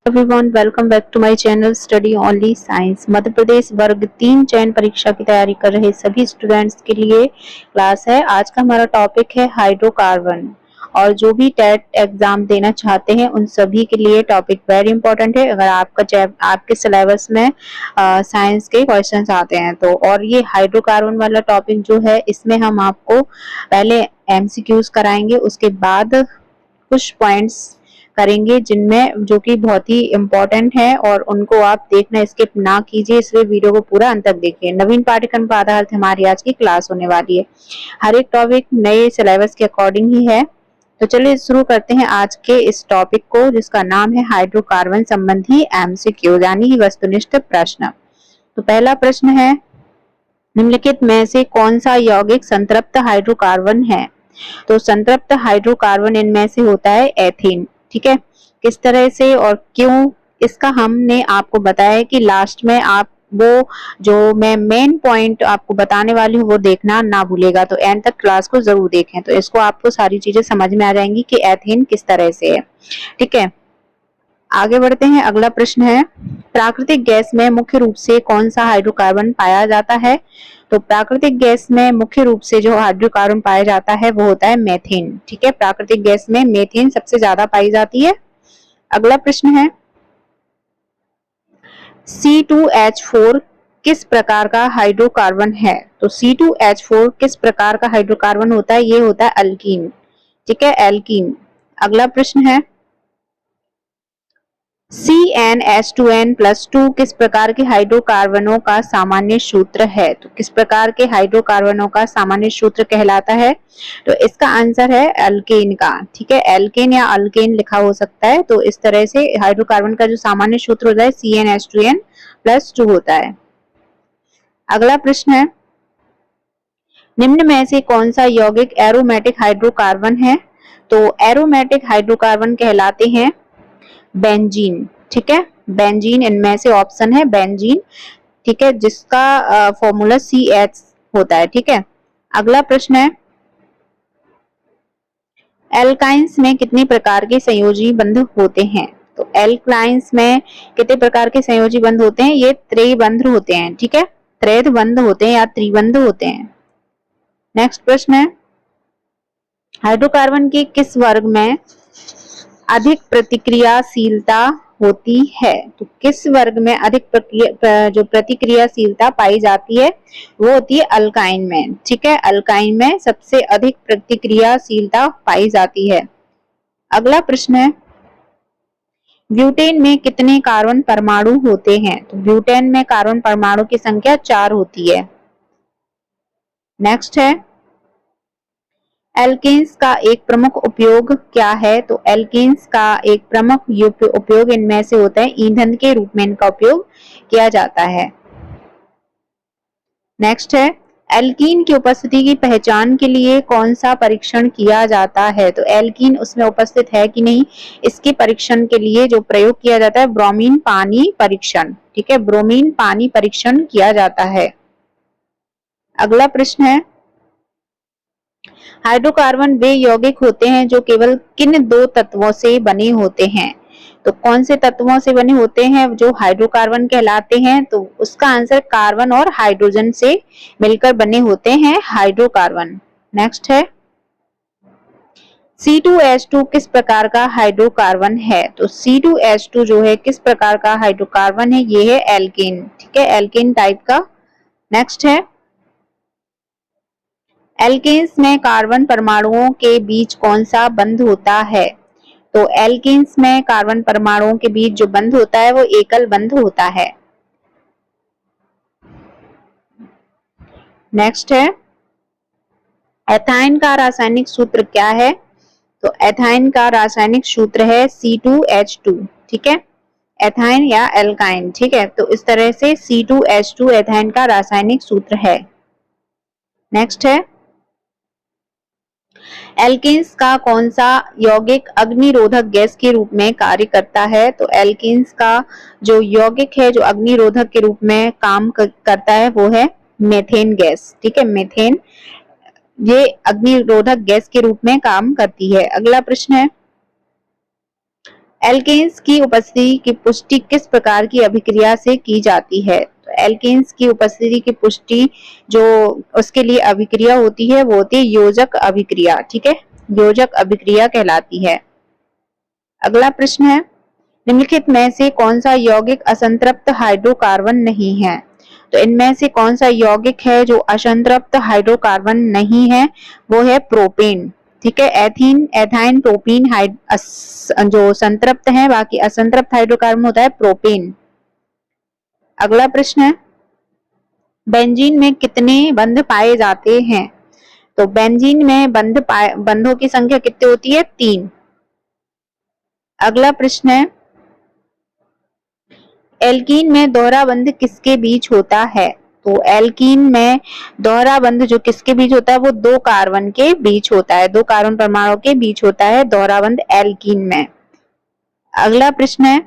Everyone, welcome back to my channel study only science. Madhya Pradesh वर्ग 3 चयन परीक्षा की तैयारी कर रहे सभी स्टूडेंट्स के लिए क्लास है। आज का हमारा टॉपिक है हाइड्रोकार्बन, और जो भी टेट एग्जाम देना चाहते हैं उन सभी के लिए टॉपिक वेरी इंपॉर्टेंट है। अगर आपके सिलेबस में साइंस के क्वेश्चंस आते हैं तो, और ये हाइड्रोकार्बन वाला टॉपिक जो है इसमें हम आपको पहले एमसीक्यूज कराएंगे, उसके बाद कुछ पॉइंट्स करेंगे जिनमें जो कि बहुत ही इम्पोर्टेंट है और उनको आप देखना स्किप ना कीजिए, इसलिए वीडियो को पूरा अंत तक देखिए। नवीन पाठ्यक्रम पर आधारित हमारी आज की क्लास होने वाली है। हर एक टॉपिक नए सिलेबस के अकॉर्डिंग ही है। तो चलिए शुरू करते हैं आज के इस टॉपिक को, जिसका नाम है हाइड्रोकार्बन संबंधी एमसीक्यू यानी वस्तुनिष्ठ प्रश्न। तो पहला प्रश्न है, निम्नलिखित में से कौन सा यौगिक संतृप्त हाइड्रोकार्बन है? तो संतृप्त हाइड्रोकार्बन इनमें से होता है एथेन। ठीक है, किस तरह से और क्यों, इसका हमने आपको बताया है कि लास्ट में आप वो जो मैं मेन पॉइंट आपको बताने वाली हूँ वो देखना ना भूलेगा, तो एंड तक क्लास को जरूर देखें, तो इसको आपको सारी चीजें समझ में आ जाएंगी कि एथेन किस तरह से है। ठीक है, आगे बढ़ते हैं। अगला प्रश्न है, प्राकृतिक गैस में मुख्य रूप से कौन सा हाइड्रोकार्बन पाया जाता है? तो प्राकृतिक गैस में मुख्य रूप से जो हाइड्रोकार्बन पाया जाता है वो होता है मेथेन। ठीक है, प्राकृतिक गैस में मेथेन सबसे ज्यादा पाई जाती है। अगला प्रश्न है, C2H4 किस प्रकार का हाइड्रोकार्बन है? तो C2H4 किस प्रकार का हाइड्रोकार्बन होता है? ये होता है अल्कीन। ठीक है, एल्कीन। अगला प्रश्न है, CnH2n+2 किस प्रकार के हाइड्रोकार्बनों का सामान्य सूत्र है? तो किस प्रकार के हाइड्रोकार्बनों का सामान्य सूत्र कहलाता है? तो इसका आंसर है अल्केन का। ठीक है, एल्केन या अल्केन लिखा हो सकता है। तो इस तरह से हाइड्रोकार्बन का जो सामान्य सूत्र होता है CnH2n+2 होता है। अगला प्रश्न है, निम्न में से कौन सा यौगिक एरोमेटिक हाइड्रोकार्बन है? तो एरोमेटिक हाइड्रोकार्बन कहलाते हैं बेंजीन। ठीक है, बेंजीन इनमें से ऑप्शन है बेंजीन। ठीक है, जिसका फॉर्मूला CH होता है। ठीक है, अगला प्रश्न है, एल्काइंस में कितने प्रकार के संयोजी बंध होते हैं? तो एल्काइंस में कितने प्रकार के संयोजी बंध होते हैं? ये त्रिबंध होते हैं। ठीक है, त्रिबंध होते हैं या त्रिबंध होते हैं। नेक्स्ट प्रश्न है, हाइड्रोकार्बन के किस वर्ग में अधिक प्रतिक्रियाशीलता होती है? तो किस वर्ग में अधिक जो प्रतिक्रियाशीलता पाई जाती है वो होती है अल्काइन में। ठीक है, अल्काइन में सबसे अधिक प्रतिक्रियाशीलता पाई जाती है। अगला प्रश्न है, ब्यूटेन में कितने कार्बन परमाणु होते हैं? तो ब्यूटेन में कार्बन परमाणु की संख्या 4 होती है। नेक्स्ट है, एल्केन्स का एक प्रमुख उपयोग क्या है? तो एल्केन्स का एक प्रमुख उपयोग इनमें से होता है ईंधन के रूप में इनका उपयोग किया जाता है। नेक्स्ट है, एल्कीन की उपस्थिति की पहचान के लिए कौन सा परीक्षण किया जाता है? तो एल्कीन उसमें उपस्थित है कि नहीं, इसके परीक्षण के लिए जो प्रयोग किया जाता है ब्रोमीन पानी परीक्षण। ठीक है, ब्रोमीन पानी परीक्षण किया जाता है। अगला प्रश्न है, हाइड्रोकार्बन वे यौगिक होते हैं जो केवल किन 2 तत्वों से बने होते हैं? तो कौन से तत्वों से बने होते हैं जो हाइड्रोकार्बन कहलाते हैं? तो उसका आंसर कार्बन और हाइड्रोजन से मिलकर बने होते हैं हाइड्रोकार्बन। नेक्स्ट है, C2H2 किस प्रकार का हाइड्रोकार्बन है? तो C2H2 जो है किस प्रकार का हाइड्रोकार्बन है? ये है एल्केन। ठीक है, एल्केन टाइप का। नेक्स्ट है, एल्केन्स में कार्बन परमाणुओं के बीच कौन सा बंध होता है? तो एल्केन्स में कार्बन परमाणुओं के बीच जो बंध होता है वो एकल बंध होता है। नेक्स्ट है, एथाइन का रासायनिक सूत्र क्या है? तो एथाइन का रासायनिक सूत्र है C2H2। ठीक है, एथाइन या एल्काइन। ठीक है, तो इस तरह से C2H2 एथाइन का रासायनिक सूत्र है। नेक्स्ट है, एल्केन्स का कौन सा यौगिक अग्निरोधक गैस के रूप में कार्य करता है? तो एल्केन्स का जो यौगिक है जो अग्निरोधक के रूप में काम करता है वो है मेथेन गैस। ठीक है, मेथेन ये अग्निरोधक गैस के रूप में काम करती है। अगला प्रश्न है, एल्केन्स की उपस्थिति की पुष्टि किस प्रकार की अभिक्रिया से की जाती है? तो एल्केन्स की उपस्थिति की पुष्टि जो उसके लिए अभिक्रिया होती है वो होती है योजक अभिक्रिया। ठीक है, योजक अभिक्रिया कहलाती है। अगला प्रश्न है, निम्नलिखित में से कौन सा यौगिक असंतृप्त हाइड्रोकार्बन नहीं है? तो इनमें से कौन सा यौगिक है जो असंतृप्त हाइड्रोकार्बन नहीं है? वो है प्रोपेन। ठीक है, एथीन, एथाइन, प्रोपीन जो संतृप्त है, बाकी असंतृप्त हाइड्रोकार्बन होता है प्रोपेन। अगला प्रश्न है, बेंजीन में कितने बंध पाए जाते हैं? तो बेंजीन में बंधों की संख्या कितनी होती है? 3। अगला प्रश्न है, एल्कीन में दोहरा बंध किसके बीच होता है? तो एल्कीन में दोहरा बंध जो किसके बीच होता है? वो 2 कार्बन के बीच होता है, 2 कार्बन परमाणु के बीच होता है दोहरा बंध एल्कीन में। अगला प्रश्न है,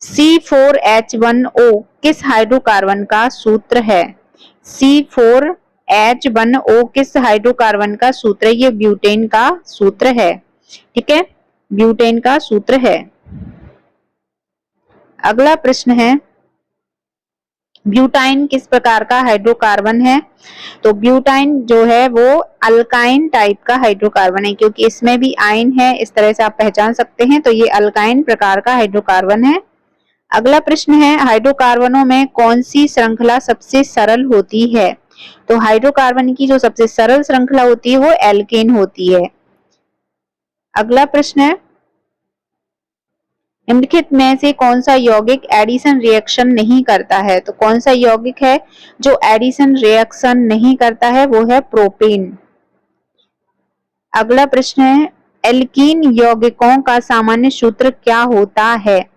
C4H1O किस हाइड्रोकार्बन का सूत्र है? C4H1O किस हाइड्रोकार्बन का सूत्र है? ये ब्यूटेन का सूत्र है। ठीक है, ब्यूटेन का सूत्र है। अगला प्रश्न है, ब्यूटाइन किस प्रकार का हाइड्रोकार्बन है? तो ब्यूटाइन जो है वो अल्काइन टाइप का हाइड्रोकार्बन है, क्योंकि इसमें भी आयन है, इस तरह से आप पहचान सकते हैं। तो ये अल्काइन प्रकार का हाइड्रोकार्बन है। अगला प्रश्न है, हाइड्रोकार्बनों में कौन सी श्रृंखला सबसे सरल होती है? तो हाइड्रोकार्बन की जो सबसे सरल श्रृंखला होती है वो एल्केन होती है। अगला प्रश्न है, निम्नलिखित में से कौन सा यौगिक एडिशन रिएक्शन नहीं करता है? तो कौन सा यौगिक है जो एडिशन रिएक्शन नहीं करता है? वो है प्रोपेन। अगला प्रश्न है, एल्कीन यौगिकों का सामान्य सूत्र क्या होता है?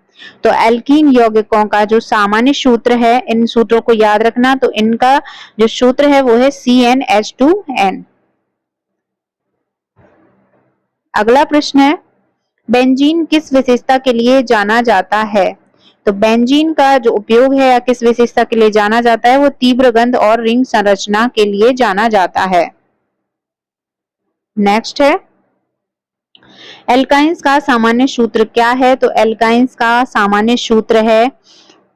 तो एल्कीन यौगिकों का जो सामान्य सूत्र है, इन सूत्रों को याद रखना, तो इनका जो सूत्र है वो है CnH2n। अगला प्रश्न है, बेंजीन किस विशेषता के लिए जाना जाता है? तो बेंजीन का जो उपयोग है या किस विशेषता के लिए जाना जाता है? वो तीव्र गंध और रिंग संरचना के लिए जाना जाता है। नेक्स्ट है, एल्काइंस का सामान्य सूत्र क्या है? तो एल्काइंस का सामान्य सूत्र है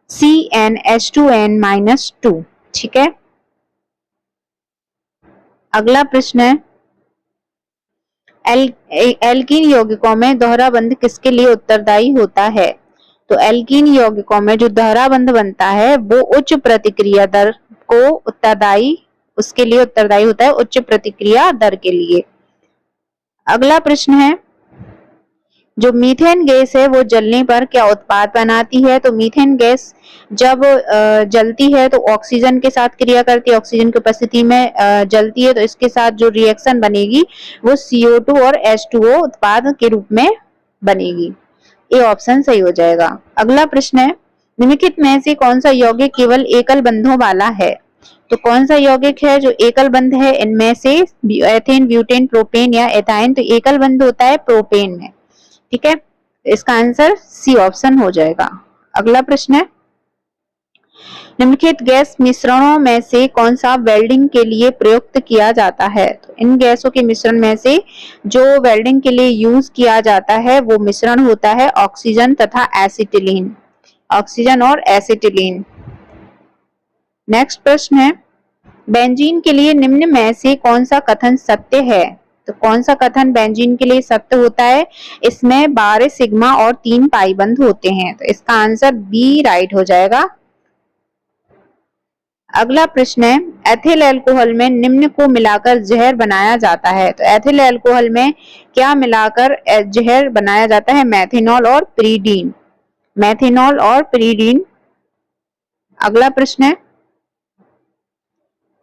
CnH2n-2। ठीक है। अगला प्रश्न है, एल्कीन यौगिकों में दोहरा बंध किसके लिए उत्तरदायी होता है? तो एल्कीन यौगिकों में जो दोहरा बंध बनता है वो उच्च प्रतिक्रिया दर को उसके लिए उत्तरदायी होता है, उच्च प्रतिक्रिया दर के लिए। अगला प्रश्न है, जो मीथेन गैस है वो जलने पर क्या उत्पाद बनाती है? तो मीथेन गैस जब जलती है तो ऑक्सीजन के साथ क्रिया करती है, ऑक्सीजन की उपस्थिति में जलती है, तो इसके साथ जो रिएक्शन बनेगी वो CO2 और H2O उत्पाद के रूप में बनेगी। ये ऑप्शन सही हो जाएगा। अगला प्रश्न है, निम्नलिखित में से कौन सा यौगिक केवल एकल बंधों वाला है? तो कौन सा यौगिक है जो एकल बंध है? इनमें से एथेन, ब्यूटेन, प्रोपेन या एथाइन। तो एकल बंध होता है प्रोपेन में। ठीक है, इसका आंसर सी ऑप्शन हो जाएगा। अगला प्रश्न है, निम्नलिखित गैस मिश्रणों में से कौन सा वेल्डिंग के लिए प्रयुक्त किया जाता है? तो इन गैसों के मिश्रण में से जो वेल्डिंग के लिए यूज किया जाता है वो मिश्रण होता है ऑक्सीजन तथा एसिटिलीन, ऑक्सीजन और एसिटिलीन। नेक्स्ट प्रश्न है, बेंजीन के लिए निम्न में से कौन सा कथन सत्य है? तो कौन सा कथन बेंजीन के लिए सत्य होता है? इसमें 12 सिग्मा और 3 पाई बंध होते हैं। तो इसका आंसर बी राइट हो जाएगा। अगला प्रश्न है, एथिल अल्कोहल में निम्न को मिलाकर जहर बनाया जाता है। तो एथिल अल्कोहल में क्या मिलाकर जहर बनाया जाता है? मेथनॉल और पिरीडीन, मेथनॉल और पिरीडीन। अगला प्रश्न है,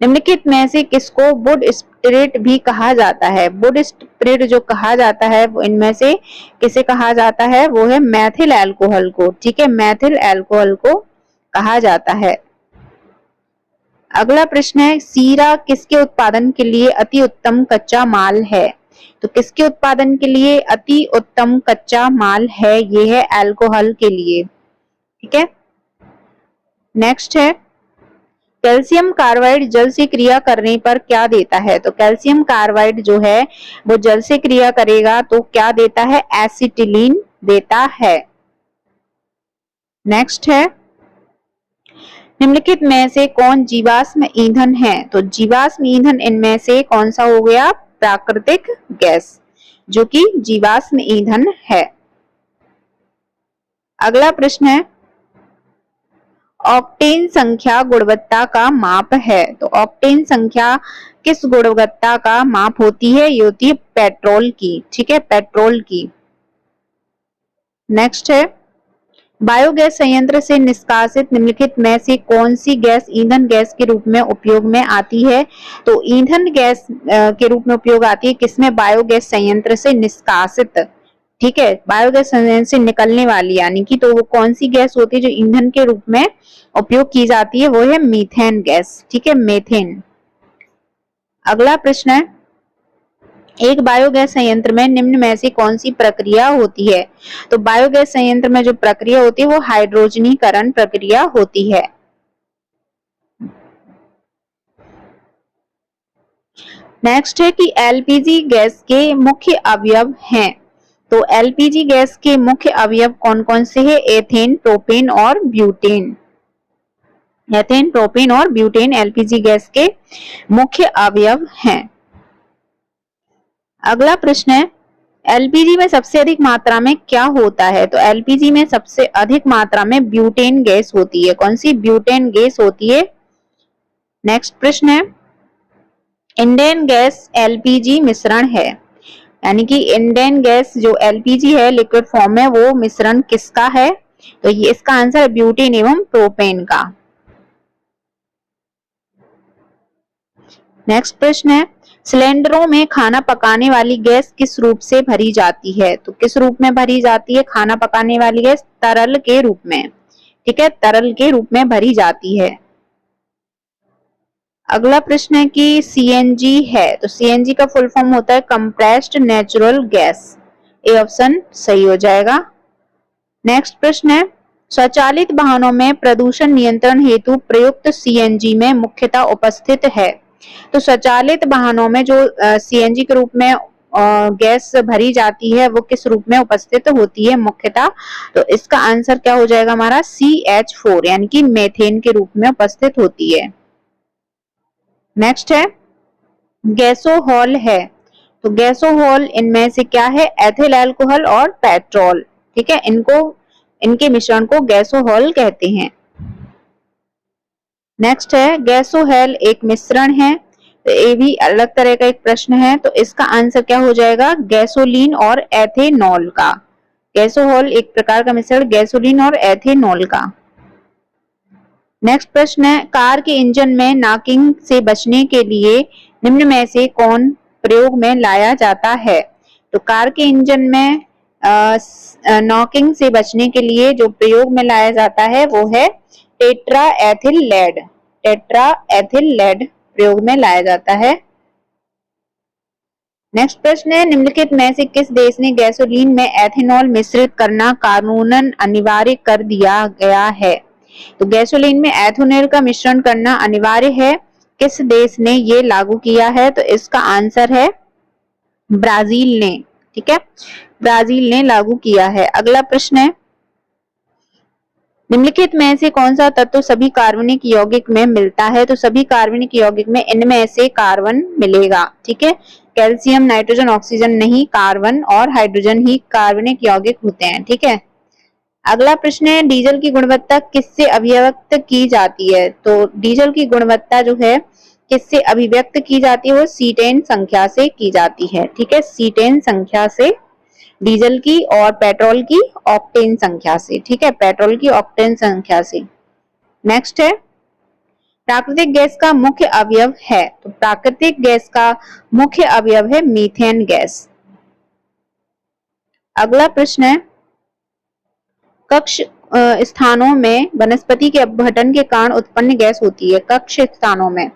निम्नलिखित में से किसको वुड स्पिरिट भी कहा जाता है? वुड स्पिरिट जो कहा जाता है वो इनमें से किसे कहा जाता है? वो है मैथिल अल्कोहल को। ठीक है, मैथिल अल्कोहल को कहा जाता है। अगला प्रश्न है, सीरा किसके उत्पादन के लिए अति उत्तम कच्चा माल है? तो किसके उत्पादन के लिए अति उत्तम कच्चा माल है? ये है अल्कोहल के लिए। ठीक है। नेक्स्ट है, कैल्शियम कार्बाइड जल से क्रिया करने पर क्या देता है? तो कैल्शियम कार्बाइड जो है वो जल से क्रिया करेगा तो क्या देता है? एसिटिलीन देता है। नेक्स्ट है, निम्नलिखित में से कौन जीवाश्म ईंधन है? तो जीवाश्म ईंधन इनमें से कौन सा हो गया? प्राकृतिक गैस, जो कि जीवाश्म ईंधन है। अगला प्रश्न है, ऑक्टेन संख्या गुणवत्ता का माप है। तो ऑक्टेन संख्या किस गुणवत्ता का माप होती है? ये होती है पेट्रोल की, ठीक है, पेट्रोल की। नेक्स्ट है, बायोगैस संयंत्र से निष्कासित निम्नलिखित में से कौन सी गैस ईंधन गैस के रूप में उपयोग में आती है? तो ईंधन गैस के रूप में उपयोग आती है किसमें? बायोगैस संयंत्र से निष्कासित, ठीक है, बायोगैस संयंत्र से निकलने वाली, यानी कि तो वो कौन सी गैस होती है जो ईंधन के रूप में उपयोग की जाती है? वो है मीथेन गैस, ठीक है, मीथेन। अगला प्रश्न है, एक बायोगैस संयंत्र में निम्न में से कौन सी प्रक्रिया होती है? तो बायोगैस संयंत्र में जो प्रक्रिया होती है वो हाइड्रोजनीकरण प्रक्रिया होती है। नेक्स्ट है कि एलपीजी गैस के मुख्य अवयव हैं। तो एलपीजी गैस के मुख्य अवयव कौन कौन से हैं? एथेन, प्रोपेन और ब्यूटेन। एथेन, प्रोपेन और ब्यूटेन एलपीजी गैस के मुख्य अवयव हैं। अगला प्रश्न है, एलपीजी में सबसे अधिक मात्रा में क्या होता है? तो एलपीजी में सबसे अधिक मात्रा में ब्यूटेन गैस होती है। कौन सी? ब्यूटेन गैस होती है। नेक्स्ट प्रश्न है, इंडेन गैस एलपीजी मिश्रण है, यानी कि इंडेन गैस जो एलपीजी है लिक्विड फॉर्म में, वो मिश्रण किसका है? तो ये इसका आंसर है ब्यूटेन एवं प्रोपेन का। नेक्स्ट प्रश्न है, सिलेंडरों में खाना पकाने वाली गैस किस रूप से भरी जाती है? तो किस रूप में भरी जाती है खाना पकाने वाली गैस? तरल के रूप में, ठीक है, तरल के रूप में भरी जाती है। अगला प्रश्न है कि सीएनजी है, तो सीएनजी का फुल फॉर्म होता है compressed natural gas. A option सही हो जाएगा। नेक्स्ट प्रश्न है, स्वचालित वाहनों में प्रदूषण नियंत्रण हेतु प्रयुक्त सीएनजी में मुख्यतः उपस्थित है। तो स्वचालित वाहनों में जो सीएनजी के रूप में गैस भरी जाती है वो किस रूप में उपस्थित होती है मुख्यतः? तो इसका आंसर क्या हो जाएगा हमारा? CH4, यानी कि मेथेन के रूप में उपस्थित होती है। नेक्स्ट है, गैसोहॉल है, तो गैसोहॉल इनमें से क्या है? एथिल अल्कोहल और पेट्रोल, ठीक है, इनके मिश्रण को गैसोहॉल कहते हैं। नेक्स्ट है, गैसोहेल एक मिश्रण है, तो ये भी अलग तरह का एक प्रश्न है, तो इसका आंसर क्या हो जाएगा? गैसोलीन और एथेनॉल का। गैसोहॉल एक प्रकार का मिश्रण गैसोलीन और एथेनॉल का। नेक्स्ट प्रश्न है, कार के इंजन में नॉकिंग से बचने के लिए निम्न में से कौन प्रयोग में लाया जाता है? तो कार के इंजन में नॉकिंग से बचने के लिए जो प्रयोग में लाया जाता है वो है tetra ethyl lead. Tetra ethyl lead प्रयोग में लाया जाता है। नेक्स्ट प्रश्न है, निम्नलिखित में से किस देश ने गैसोलीन में एथेनॉल मिश्रित करना कानूनन अनिवार्य कर दिया गया है? तो गैसोलीन में एथेनॉल का मिश्रण करना अनिवार्य है, किस देश ने ये लागू किया है? तो इसका आंसर है ब्राजील ने, ठीक है, ब्राजील ने लागू किया है। अगला प्रश्न है, निम्नलिखित में से कौन सा तत्व सभी कार्बनिक यौगिक में मिलता है? तो सभी कार्बनिक यौगिक में इनमें से कार्बन मिलेगा, ठीक है, कैल्शियम, नाइट्रोजन, ऑक्सीजन नहीं, कार्बन और हाइड्रोजन ही कार्बनिक यौगिक होते हैं, ठीक है। अगला प्रश्न है, डीजल की गुणवत्ता किससे अभिव्यक्त की जाती है? तो डीजल की गुणवत्ता जो है किससे अभिव्यक्त की जाती है? वो C10 संख्या से की जाती है, ठीक है, C10 संख्या से डीजल की, और पेट्रोल की ऑक्टेन संख्या से, ठीक है, पेट्रोल की ऑक्टेन संख्या से। नेक्स्ट है, प्राकृतिक गैस का मुख्य अवयव है, तो प्राकृतिक गैस का मुख्य अवयव है मीथेन गैस। अगला प्रश्न है, कक्ष स्थानों में वनस्पति के अपघटन के कारण उत्पन्न गैस होती है। कक्ष स्थानों में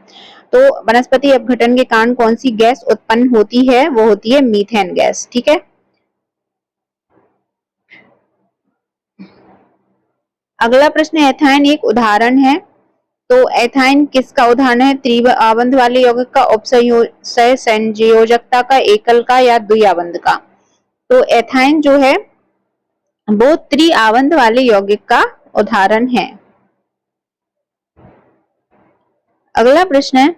तो वनस्पति अपघटन के कारण कौन सी गैस उत्पन्न होती है? वो होती है मीथेन गैस, ठीक है। अगला प्रश्न, एथाइन एक उदाहरण है, तो एथाइन किसका उदाहरण है? त्रिआबंध वाले यौगिक का, संयोजकता का, एकल का या द्विआबंध का? तो एथाइन जो है वो त्रिआबंध वाले यौगिक का उदाहरण है। अगला प्रश्न है,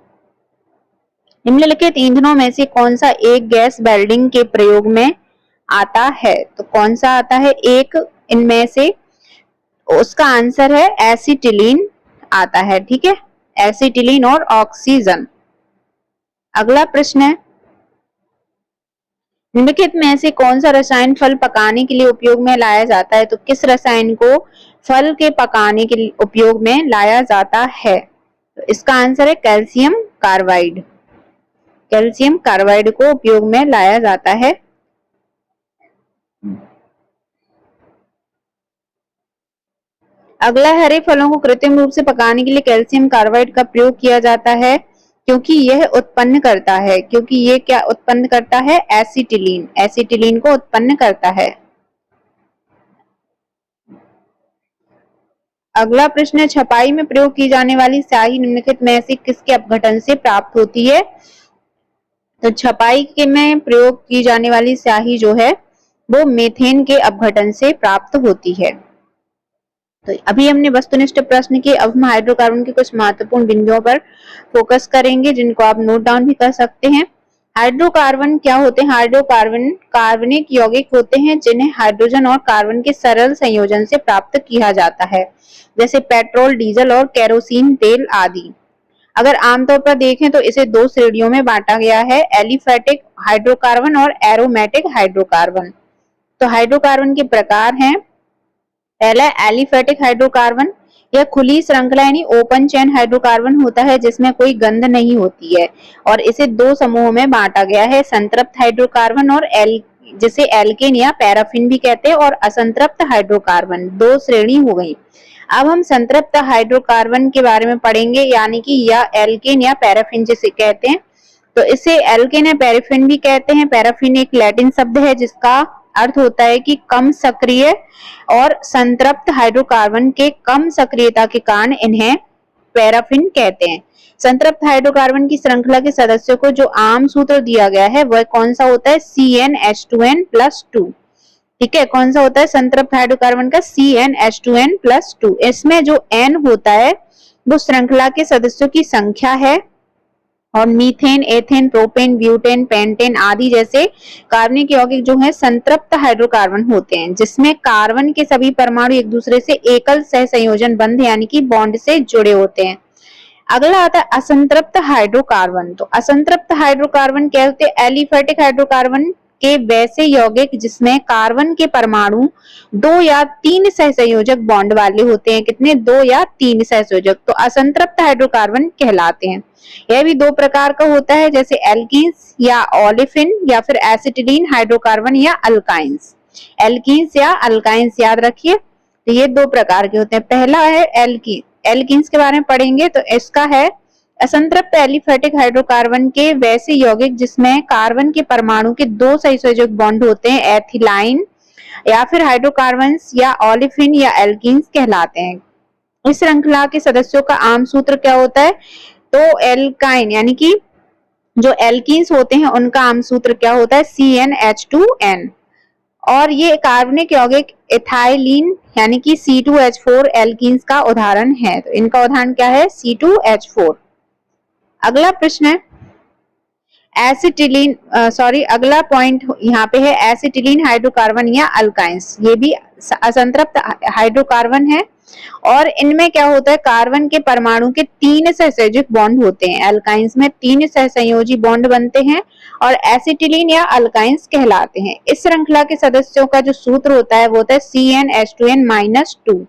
निम्नलिखित ईंधनों में से कौन सा एक गैस वेल्डिंग के प्रयोग में आता है? तो कौन सा आता है एक इनमें से? उसका आंसर है एसिटिलीन आता है। ठीक है, एसिटिलीन और ऑक्सीजन। अगला प्रश्न है, निम्नलिखित में से कौन सा रसायन फल पकाने के लिए उपयोग में लाया जाता है? तो किस रसायन को फल के पकाने के लिए उपयोग में लाया जाता है? तो इसका आंसर है कैल्शियम कार्बाइड। कैल्शियम कार्बाइड को उपयोग में लाया जाता है। अगला, हरे फलों को कृत्रिम रूप से पकाने के लिए कैल्शियम कार्बाइड का प्रयोग किया जाता है क्योंकि यह उत्पन्न करता है, क्योंकि ये क्या उत्पन्न करता है? एसिटिलीन। एसिटिलीन को उत्पन्न करता है। अगला प्रश्न है, छपाई में प्रयोग की जाने वाली स्याही निम्नलिखित में से किसके अपघटन से प्राप्त होती है? तो छपाई के में प्रयोग की जाने वाली स्याही जो है वो मीथेन के अपघटन से प्राप्त होती है। तो अभी हमने वस्तुनिष्ठ प्रश्न किए, अब हम हाइड्रोकार्बन के कुछ महत्वपूर्ण बिंदुओं पर फोकस करेंगे जिनको आप नोट डाउन भी कर सकते हैं। हाइड्रोकार्बन क्या होते हैं? हाइड्रोकार्बन कार्बनिक यौगिक होते हैं जिन्हें हाइड्रोजन और कार्बन के सरल संयोजन से प्राप्त किया जाता है, जैसे पेट्रोल, डीजल और केरोसिन तेल आदि। अगर आमतौर पर देखें तो इसे दो श्रेणियों में बांटा गया है, एलिफेटिक हाइड्रोकार्बन और एरोमेटिक हाइड्रोकार्बन। तो हाइड्रोकार्बन के प्रकार हैं, पहला एलिफेटिक हाइड्रोकार्बन, यह खुली श्रृंखला यानी ओपन चेन हाइड्रोकार्बन होता है जिसमें कोई गंध नहीं होती है और इसे दो समूहों में बांटा गया है, संतृप्त हाइड्रोकार्बन और जिसे एल्केन या पैराफिन भी कहते हैं, और असंतृप्त हाइड्रोकार्बन। दो श्रेणी हो गई। अब हम संतृप्त हाइड्रोकार्बन के बारे में पढ़ेंगे, यानी कि या एल्केन या पैराफिन जिसे कहते हैं। तो इसे एल्केन या पैराफिन भी कहते हैं। पैराफिन एक लैटिन शब्द है जिसका अर्थ होता है कि कम सक्रिय, और संतृप्त हाइड्रोकार्बन के कम सक्रियता के कारण इन्हें पैराफिन कहते हैं। संतृप्त हाइड्रोकार्बन की श्रृंखला के सदस्यों को जो आम सूत्र दिया गया है वह कौन सा होता है? CnH2n+2। ठीक है, कौन सा होता है संतृप्त हाइड्रोकार्बन का? CnH2n+2। इसमें जो N होता है वो श्रृंखला के सदस्यों की संख्या है, और methane, ethane, propane, butane, pentane आदि जैसे कार्बनिक यौगिक जो है संतृप्त हाइड्रोकार्बन होते हैं, जिसमें कार्बन के सभी परमाणु एक दूसरे से एकल सहसंयोजन बंध यानी कि बॉन्ड से जुड़े होते हैं। अगला आता है असंतृप्त हाइड्रोकार्बन। तो असंतृप्त हाइड्रोकार्बन क्या होते हैं? एलिफेटिक हाइड्रोकार्बन के वैसे यौगिक जिसमें कार्बन के परमाणु दो या तीन सहसंयोजक बॉन्ड वाले होते हैं। कितने? दो या तीन सहसंयोजक, तो असंतृप्त हाइड्रोकार्बन कहलाते हैं। यह भी दो प्रकार का होता है, जैसे एल्कीन्स या ओलेफिन, या फिर एसिटिलीन हाइड्रोकार्बन या अल्काइंस। एल्कीन्स या अल्काइंस याद रखिए। तो ये दो प्रकार के होते हैं। पहला है एल्कीन। एल्कीन्स के बारे में पढ़ेंगे तो इसका है असंतृप्त एलिफेटिक हाइड्रोकार्बन के वैसे यौगिक जिसमें कार्बन के परमाणु के दो सहसंयोजक बॉन्ड होते हैं, एथिलाइन या फिर हाइड्रोकार्बन्स या ओलेफिन या एल्कीन्स कहलाते हैं। इस श्रृंखला के सदस्यों का आम सूत्र क्या होता है? तो एल्काइन यानी कि जो एल्कीन्स होते हैं उनका आम सूत्र क्या होता है? CnH2n। और ये कार्बनिक यौगिक एथाइलिन यानी कि C2H4 एल्कीन्स का उदाहरण है। तो इनका उदाहरण क्या है? C2H4। अगला प्रश्न है एसिटिलीन, अगला पॉइंट यहाँ पे है एसिटिलीन हाइड्रोकार्बन या अल्काइंस। ये भी असंतृप्त हाइड्रोकार्बन है और इनमें क्या होता है? कार्बन के परमाणु के तीन सहसंयोजक बॉन्ड होते हैं। अल्काइंस में तीन सहसंयोजी बॉन्ड बनते हैं और एसिटिलीन या अल्काइंस कहलाते हैं। इस श्रृंखला के सदस्यों का जो सूत्र होता है वो होता है CnH2n-2।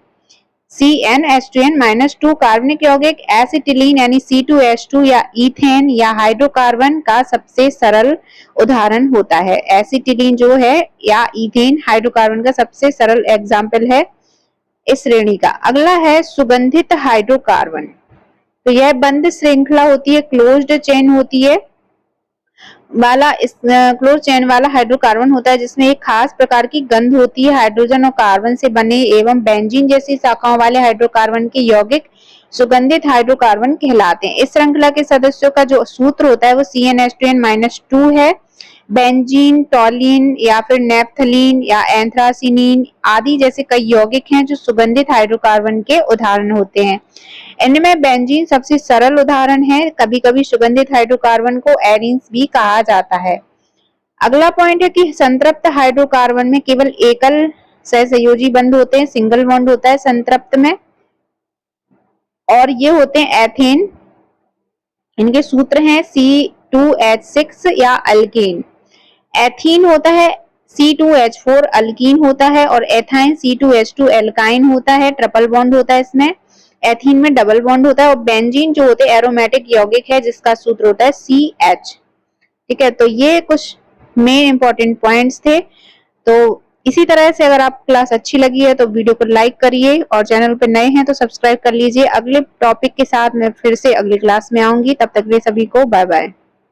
CnH2n-2 कार्बनिक यौगिक एसिटिलीन यानी C2H2 या इथेन या हाइड्रोकार्बन का सबसे सरल उदाहरण होता है। एसिटिलीन जो है या इथेन हाइड्रोकार्बन का सबसे सरल एग्जाम्पल है इस श्रेणी का। अगला है सुगंधित हाइड्रोकार्बन। तो यह बंद श्रृंखला होती है, क्लोज्ड चेन होती है वाला, इस क्लोज चेन वाला हाइड्रोकार्बन होता है जिसमें एक खास प्रकार की गंध होती है। हाइड्रोजन और कार्बन से बने एवं बेंजीन जैसी शाखाओं वाले हाइड्रोकार्बन के यौगिक सुगंधित हाइड्रोकार्बन कहलाते हैं। इस श्रृंखला के सदस्यों का जो सूत्र होता है वो CnH2n-2 है। बेंजीन, टॉलिन या फिर नेप्थलीन या एंथ्रासिनीन आदि जैसे कई यौगिक हैं जो सुगंधित हाइड्रोकार्बन के उदाहरण होते हैं। इनमें बेंजीन सबसे सरल उदाहरण है। कभी कभी सुगंधित हाइड्रोकार्बन को एरीन्स भी कहा जाता है। अगला पॉइंट है कि संतृप्त हाइड्रोकार्बन में केवल एकल सहसंयोजी बंध होते हैं, सिंगल बॉन्ड होता है संतृप्त में, और ये होते हैं एथेन। इनके सूत्र हैं C2H6 या अल्केन। एथीन होता है C2H4 अल्कीन होता है, और एथाइन C2H2 एल्काइन होता है, ट्रिपल बॉन्ड होता है इसमें। एथीन में डबल बॉन्ड होता है। और बेंजीन जो होते हैं एरोमेटिक यौगिक है जिसका सूत्र होता है CH। ठीक है, तो ये कुछ मेन इंपॉर्टेंट पॉइंट्स थे। तो इसी तरह से अगर आपको क्लास अच्छी लगी है तो वीडियो को लाइक करिए, और चैनल पर नए हैं तो सब्सक्राइब कर लीजिए। अगले टॉपिक के साथ मैं फिर से अगली क्लास में आऊंगी। तब तक के लिए सभी को बाय बाय।